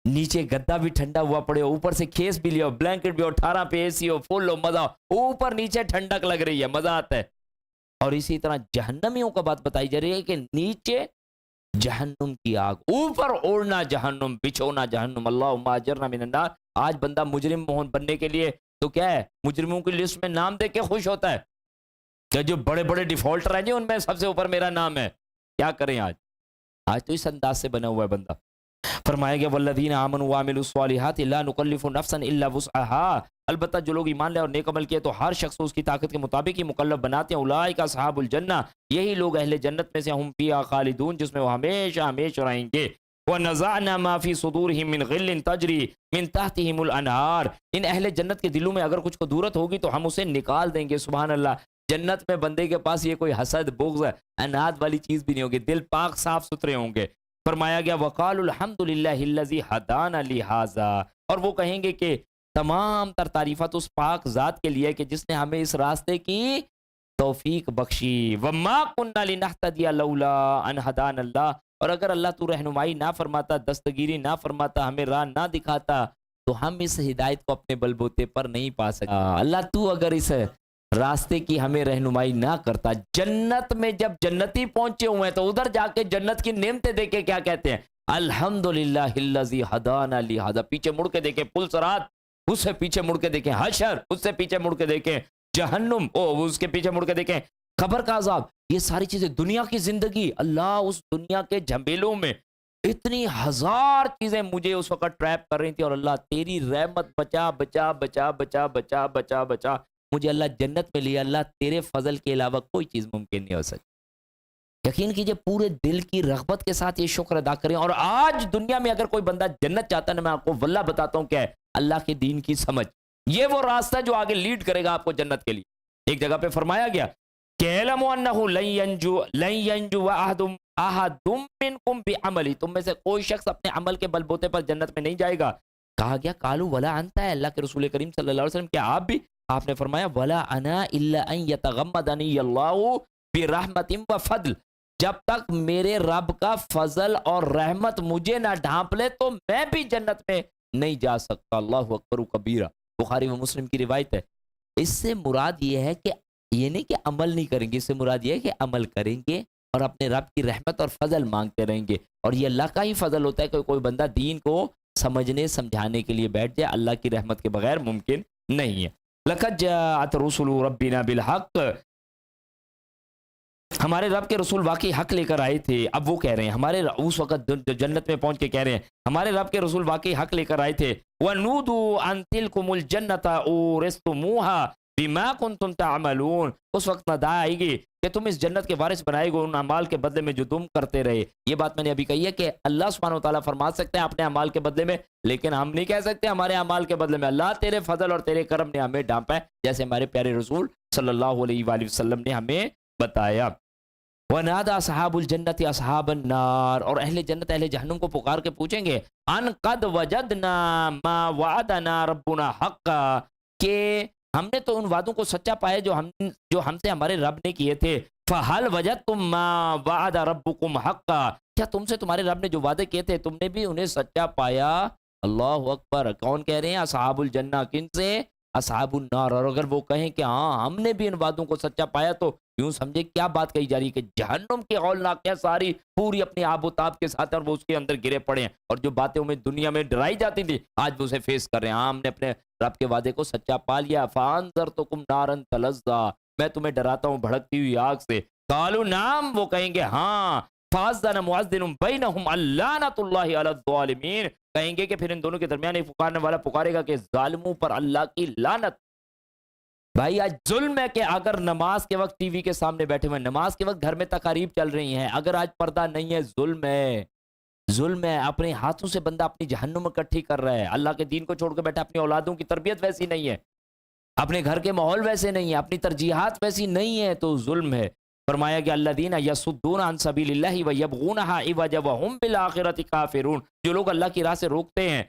نیچے گدا بھی ٹھنڈا ہوا پڑے ہو، اوپر سے کھیس بھی لیا ہو، بلینکٹ بھی ہو، 18 پہ اے سی ہو، فل ہو، مزہ ہو، اوپر نیچے ٹھنڈک لگ رہی ہے، مزہ آتا ہے۔ اور اسی طرح جہنمیوں کا بات بتائی جا رہی ہے کہ نیچے جہنم کی آگ، اوپر اوڑنا جہنم، بچھونا جہنم۔ اللہم اجرنا من النار۔ آج بندہ مجرم بننے کے لیے تو کیا ہے، مجرموں کی لسٹ میں نام دیکھ کے خوش ہوتا ہے کہ جو بڑے بڑے ڈیفالٹر ہیں جی ان میں سب سے اوپر میرا نام ہے۔ کیا کریں آج تو اس انداز سے بنا ہوا ہے بندہ۔ فرمایا گیا والذین آمنوا وعملوا الصالحات لا نکلف نفسا الا وسعها، البتہ جو لوگ ایمان لے اور نیک عمل کیے تو ہر شخص اس کی طاقت کے مطابق ہی مکلف بناتے ہیں۔ اولئک اصحاب الجنہ، یہی لوگ اہل جنت میں سے، ہم فیہا خالدون، جس میں وہ ہمیشہ ہمیشہ رہیں گے۔ وَنَزَعْنَا مَا فِي صُدُورِهِم مِّن غِلٍّ تَجْرِي مِّن تَحْتِهِمُ الْأَنْهَارُ، ان اہل جنت کے دلوں میں اگر کچھ قدورت ہوگی تو ہم اسے نکال دیں گے۔ سبحان اللہ، جنت میں بندے کے پاس یہ کوئی حسد بغض اناد والی چیز بھی نہیں ہوگی، دل پاک صاف ستھرے ہوں گے۔ فرمایا گیا وقالوا الحمد للہ الذی ہدانا لہذا، اور وہ کہیں گے کہ تمام تر تعریفات اس پاک ذات کے لیے کہ جس نے ہمیں اس راستے کی توفیق بخشی. وما کننا لنہتدی لولا ان ہدانا اللہ، اور اگر اللہ تو رہنمائی نہ فرماتا، دستگیری نہ فرماتا، ہمیں راہ نہ دکھاتا تو ہم اس ہدایت کو اپنے بل بوتے پر نہیں پا سکتے. اللہ تو اگر اس راستے کی ہمیں رہنمائی نہ کرتا. جنت میں جب جنتی پہنچے ہوئے ہیں تو ادھر جا کے جنت کی نعمتیں دیکھے کیا کہتے ہیں، الحمدللہ الذی ہدانا لہذا. پیچھے مڑ کے دیکھیں پل صراط، اس سے پیچھے مڑ کے دیکھیں حشر، اس سے پیچھے مڑ کے دیکھیں جہنم، اس کے پیچھے مڑ کے دیکھیں قبر کا عذاب. یہ ساری چیزیں دنیا کی زندگی، اللہ اس دنیا کے جھمیلوں میں اتنی ہزار چیزیں مجھے اس وقت ٹریپ کر رہی تھی، اور اللہ تیری رحمت بچا بچا بچا بچا بچا بچا بچا مجھے اللہ جنت میں لیا. اللہ تیرے فضل کے علاوہ کوئی چیز ممکن نہیں ہو سکتی. یقین کیجئے پورے دل کی رغبت کے ساتھ یہ شکر ادا کریں. اور آج دنیا میں اگر کوئی بندہ جنت چاہتا ہے نا، میں آپ کو واللہ بتاتا ہوں کیا ہے، اللہ کے دین کی سمجھ. یہ وہ راستہ جو آگے لیڈ کرے گا آپ کو جنت کے لیے. ایک جگہ پہ فرمایا گیا کہ اعلموا انہ لن ینجو احد منکم بعملی، تم میں سے کوئی شخص اپنے عمل کے بل بوتے پر جنت میں نہیں جائے گا. کہا گیا قالوا ولا انت، ہے اللہ کے رسول کریم صلی اللہ علیہ وسلم کیا آپ بھی؟ آپ نے فرمایا ولا انا الا ان یتغمدنی اللہ برحمت وفضل، جب تک میرے رب کا فضل اور رحمت مجھے نہ ڈھانپ لے تو میں بھی جنت میں نہیں جا سکتا. اللہ اکبر کبیرہ، بخاری و مسلم کی روایت ہے. اس سے مراد یہ ہے کہ یہ نہیں کہ عمل نہیں کریں گے، اس سے مراد یہ ہے کہ عمل کریں گے اور اپنے رب کی رحمت اور فضل مانگتے رہیں گے. اور یہ اللہ کا ہی فضل ہوتا ہے کہ کوئی بندہ دین کو سمجھنے سمجھانے کے لیے بیٹھ جائے، اللہ کی رحمت کے بغیر ممکن نہیں ہے. لقد جاءت رسل ربنا بالحق، ہمارے رب کے رسول واقعی حق لے کر آئے تھے. اب وہ کہہ رہے ہیں ہمارے اس وقت جنت میں پہنچ کے کہہ رہے ہیں ہمارے رب کے رسول واقعی حق لے کر آئے تھے. وَنُودُوا أَن تِلْكُمُ الْجَنَّةَ أُورِثْتُمُوهَا بِمَا كُنْتُمْ تَعْمَلُونَ، اس وقت ندا آئے گی کہ تم اس جنت کے وارث بنائے گے ان اعمال کے بدلے میں جو تم کرتے رہے. یہ بات میں نے ابھی کہی ہے کہ اللہ سبحانہ و تعالیٰ فرما سکتے ہیں اپنے اعمال کے بدلے میں، لیکن ہم نہیں کہہ سکتے ہمارے اعمال کے بدلے میں. اللہ تیرے فضل اور تیرے کرم نے ہمیں ڈھانپا ہے، جیسے ہمارے پیارے رسول صلی اللہ علیہ وآلہ وسلم نے ہمیں بتایا. وَنَادَى أَصْحَابُ الْجَنَّةِ أَصْحَابَ النَّارِ، اور اہل جنت اہل جہنم کو پکار کے پوچھیں گے ان قد وجدنا ما وعدنا ربنا حقا، کہ ہم نے تو ان وعدوں کو سچا پایا جو ہم سے ہمارے رب نے کیے تھے. فَهَلْ وَجَدْتُم مَّا وَعَدَ رَبُّكُمْ حَقًّا، کیا تم سے تمہارے رب نے جو وعدے کیے تھے تم نے بھی انہیں سچا پایا؟ اللہ اکبر. کون کہہ رہے ہیں؟ اصحاب الجنہ. کن سے؟ اصحاب النار. اور اگر وہ کہیں کہ ہاں ہم نے بھی ان وعدوں کو سچا پایا تو یوں سمجھے کیا بات کہی جا رہی ہے کہ جہنم کی ہولناکیاں ساری پوری اپنی آب و تاب کے ساتھ اور وہ اس کے اندر گرے پڑے ہیں، اور جو باتیں ہمیں دنیا میں ڈرائی جاتی تھی آج وہ اسے فیس کر رہے ہیں. ہاں ہم نے اپنے رب کے وعدے کو سچا پا لیا. فَأَنذَرْتُكُمْ نَارًا تَلَظَّىٰ، میں تمہیں ڈراتا ہوں بھڑکتی ہوئی آگ سے. قالوا نعم، وہ کہیں گے ہاں. فَأَذَّنَ مُؤَذِّنٌ بَيْنَهُمْ اللَّعْنَةُ اللَّهِ عَلَى الظَّالِمِينَ، کہیں گے کہ پھر ان دونوں کے درمیان ایک پکارنے والا پکارے گا کہ ظالموں پر اللہ کی لعنت. بھائی آج ظلم ہے کہ اگر نماز کے وقت ٹی وی کے سامنے بیٹھے ہوئے، نماز کے وقت گھر میں تقاریب چل رہی ہیں، اگر آج پردہ نہیں ہے، ظلم ہے. ظلم ہے. اپنے ہاتھوں سے بندہ اپنی جہنم اکٹھی کر رہا ہے. اللہ کے دین کو چھوڑ کے بیٹھا، اپنی اولادوں کی تربیت ویسی نہیں ہے، اپنے گھر کے ماحول ویسے نہیں ہے، اپنی ترجیحات ویسی نہیں ہے، تو ظلم ہے. فرمایا کہ الذین یصدون عن سبیل اللہ ویبغونها عوجا وهم بالآخرۃ کافرون، جو لوگ اللہ کی راہ سے روکتے ہیں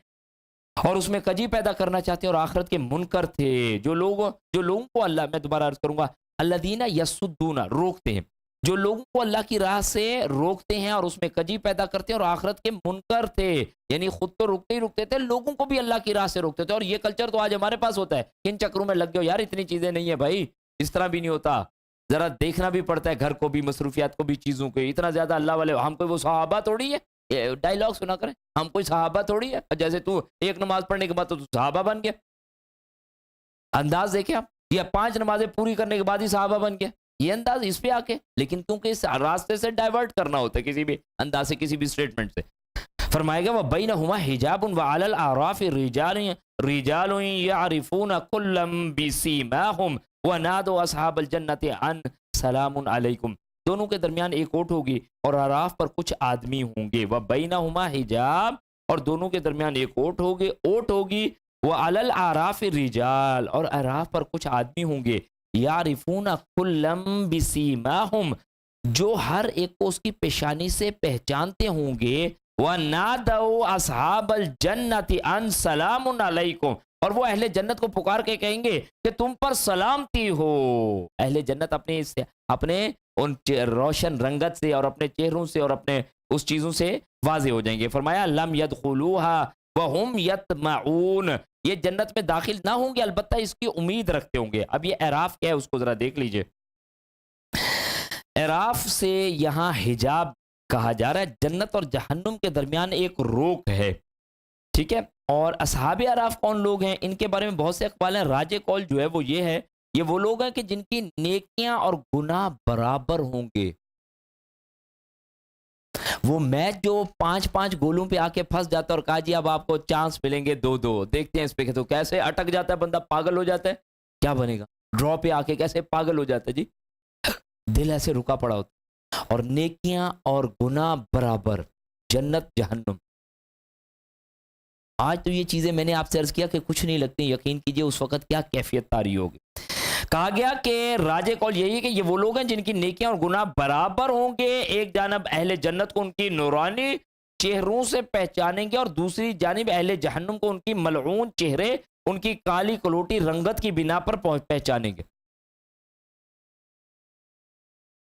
اور اس میں کجی پیدا کرنا چاہتے ہیں اور آخرت کے منکر تھے، جو لوگوں کو اللہ، میں دوبارہ عرض کروں گا، الذین یصدون، روکتے ہیں، جو لوگوں کو اللہ کی راہ سے روکتے ہیں اور اس میں کجی پیدا کرتے ہیں اور آخرت کے منکر تھے. یعنی خود تو رکتے تھے، لوگوں کو بھی اللہ کی راہ سے روکتے تھے. اور یہ کلچر تو آج ہمارے پاس ہوتا ہے. کن چکروں میں لگ گئے ہو یار، اتنی چیزیں نہیں ہیں بھائی، اس طرح بھی نہیں ہوتا. ذرا دیکھنا بھی پڑتا ہے گھر کو بھی، مصروفیات کو بھی، چیزوں کو. اتنا زیادہ اللہ والے ہم کوئی وہ صحابہ تھوڑی ہے، یہ ڈائلاگ سنا کریں، ہم کوئی صحابہ تھوڑی ہے جیسے تو ایک نماز پڑھنے کے بعد تو صحابہ بن گیا. انداز دیکھیں آپ، یا 5 نمازیں پوری کرنے کے بعد ہی صحابہ بن گیا، یہ انداز اس پہ آ کے. لیکن کیونکہ اس راستے سے ڈائیورٹ کرنا ہوتا ہے کسی بھی انداز سے، کسی بھی اسٹیٹمنٹ سے. فرمائے گا وَبَيْنَهُمَا حِجَابٌ وَعَلَى الْأَعْرَافِ رِجَالٌ يَعْرِفُونَ كُلًّا بِسِيمَاهُمْ وَنَادَوْا أَصْحَابَ الْجَنَّةِ أَنْ سَلَامٌ عَلَيْكُمْ. دونوں کے درمیان ایک اوٹ ہوگی اور اعراف پر کچھ آدمی ہوں گے. وَبَيْنَهُمَا حِجَاب، اور دونوں کے درمیان ایک اوٹ ہوگی. وَعَلَى الْأَعْرَافِ رِجَال، اور اعراف پر کچھ آدمی ہوں گے. یعرفون کلم بسیماہم، جو ہر ایک کو اس کی پیشانی سے پہچانتے ہوں گے. وَنَادَوْا أَصْحَابَ الْجَنَّةِ أَنْ سَلَامٌ عَلَيْكُمْ، اور وہ اہل جنت کو پکار کے کہیں گے کہ تم پر سلامتی ہو. اہل جنت اپنے ان روشن رنگت سے اور اپنے چہروں سے اور اپنے اس چیزوں سے واضح ہو جائیں گے. فرمایا لم يدخلوها وهم يطمعون، یہ جنت میں داخل نہ ہوں گے البتہ اس کی امید رکھتے ہوں گے. اب یہ اعراف کیا ہے اس کو ذرا دیکھ لیجئے. اعراف سے یہاں حجاب کہا جا رہا ہے، جنت اور جہنم کے درمیان ایک روک ہے، ٹھیک ہے. اور اصحاب اعراف کون لوگ ہیں، ان کے بارے میں بہت سے اقوال ہیں. راج قول جو ہے وہ یہ ہے، یہ وہ لوگ ہیں کہ جن کی نیکیاں اور گناہ برابر ہوں گے. وہ میچ جو 5 گولوں پہ آ کے پھنس جاتا ہے اور کہا جی اب آپ کو چانس ملیں گے 2 دیکھتے ہیں اس پہ تو کیسے اٹک جاتا ہے بندہ، پاگل ہو جاتا ہے. کیا بنے گا ڈرا پہ آ کے کیسے پاگل ہو جاتا ہے جی، دل ایسے رکا پڑا ہوتا. اور نیکیاں اور گناہ برابر، جنت جہنم. آج تو یہ چیزیں میں نے آپ سے عرض کیا کہ کچھ نہیں لگتی، یقین کیجئے اس وقت کیا کیفیت طاری ہوگی. کہا گیا کہ راج قول یہی ہے کہ یہ وہ لوگ ہیں جن کی نیکیاں اور گناہ برابر ہوں گے. ایک جانب اہل جنت کو ان کی نورانی چہروں سے پہچانیں گے اور دوسری جانب اہل جہنم کو ان کی ملعون چہرے، ان کی کالی کلوٹی رنگت کی بنا پر پہچانیں گے.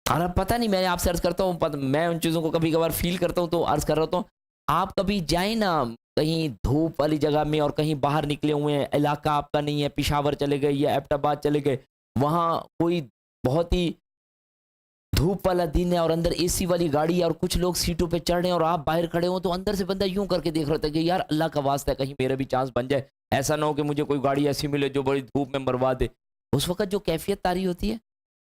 اور پتہ نہیں، میں آپ سے عرض کرتا ہوں، میں ان چیزوں کو کبھی کبھار فیل کرتا ہوں تو عرض کر رہا ہوں. آپ کبھی جائیں نا کہیں دھوپ والی جگہ میں اور کہیں باہر نکلے ہوئے ہیں، علاقہ آپ کا نہیں ہے، پشاور چلے گئے یا ایبٹ آباد چلے گئے، وہاں کوئی بہت ہی دھوپ والا دن ہے اور اندر اے سی والی گاڑی ہے اور کچھ لوگ سیٹوں پہ چڑھ رہے ہیں اور آپ باہر کھڑے ہوں تو اندر سے بندہ یوں کر کے دیکھ رہا تھا کہ یار اللہ کا واسطہ ہے کہیں میرا بھی چانس بن جائے، ایسا نہ ہو کہ مجھے کوئی گاڑی ایسی ملے جو بڑی دھوپ میں مروا دے. اس وقت جو کیفیت طاری ہوتی ہے،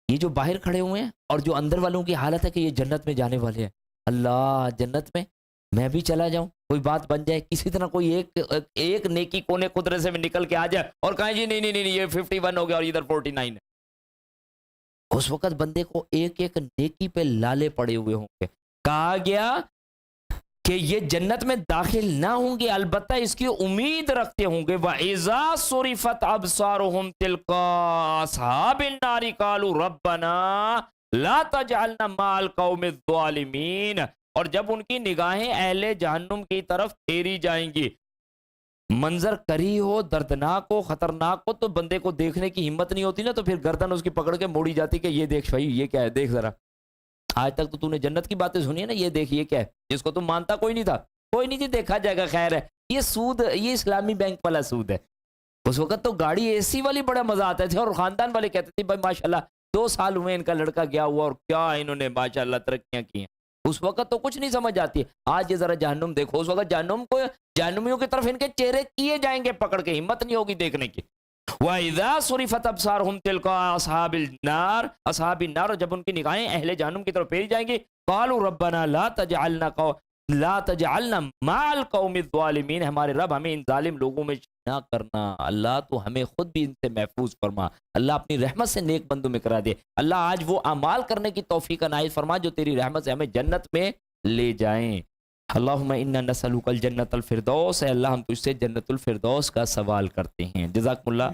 یہ جو باہر کھڑے ہوئے ہیں اور جو اندر والوں کی حالت ہے کہ یہ جنت میں جانے والے ہیں. اللہ، جنت میں بھی چلا جاؤں، کوئی بات بن جائے، کسی طرح کوئی ایک نیکی کونے قدرت سے میں نکل کے آ جائے اور کہیں جی نہیں یہ 51 ہو گیا اور ادھر 49 ہے. اس وقت بندے کو ایک ایک نیکی پہ لالے پڑے ہوئے ہوں گے. کہا گیا کہ یہ جنت میں داخل نہ ہوں گے البتہ اس کی امید رکھتے ہوں گے. وَإِذَا صُرِفَتْ أَبْصَارُهُمْ تِلْقَاءَ أَصْحَابِ النَّارِ قَالُوا رَبَّنَا لَا تَجْعَلْنَا مَعَ الْقَوْمِ الظَّالِمِينَ. اور جب ان کی نگاہیں اہل جہنم کی طرف پھیری جائیں گی، منظر کری ہو، دردناک ہو، خطرناک ہو، تو بندے کو دیکھنے کی ہمت نہیں ہوتی نا، تو پھر گردن اس کی پکڑ کے موڑی جاتی کہ یہ دیکھ بھائی یہ کیا ہے، دیکھ ذرا، آج تک تو نے جنت کی باتیں سنی ہے نا، یہ دیکھ یہ کیا ہے، جس کو تم مانتا کوئی نہیں تھا. کوئی نہیں جی، دیکھا جائے گا، خیر ہے. یہ سود، یہ اسلامی بینک والا سود ہے. اس وقت تو گاڑی اے سی والی بڑا مزہ آتا تھا اور خاندان والے کہتے تھے بھائی ماشاءاللہ 2 سال ہوئے ان کا لڑکا گیا ہوا اور کیا انہوں نے ماشاءاللہ ترقیاں کی ہیں. اس وقت تو کچھ نہیں سمجھ آتی. آج یہ ذرا جہنم دیکھو، اس وقت جہنمیوں کی طرف ان کے چہرے کیے جائیں گے پکڑ کے، ہمت نہیں ہوگی دیکھنے کی. وَإِذَا صُرِفَتْ أَبْصَارُهُمْ تِلْقَاءَ أَصْحَابِ النَّارِ، اور جب ان کی نگاہیں اہل جہنم کی طرف پھیری جائیں گی، قَالُوا رَبَّنَا لَا تَجْعَلْنَا مَعَ الْقَوْمِ الظَّالِمِينَ، ہمارے رب ہمیں ان ظالم لوگوں میں نہ کرنا. اللہ تو ہمیں خود بھی ان سے محفوظ فرما، اللہ اپنی رحمت سے نیک بندوں میں کرا دے. اللہ آج وہ اعمال کرنے کی توفیق عنایت فرما جو تیری رحمت سے ہمیں جنت میں لے جائیں. اللہم انا نسألک الجنت الفردوس، اے اللہ ہم تجھ سے جنت الفردوس کا سوال کرتے ہیں. جزاکم اللہ.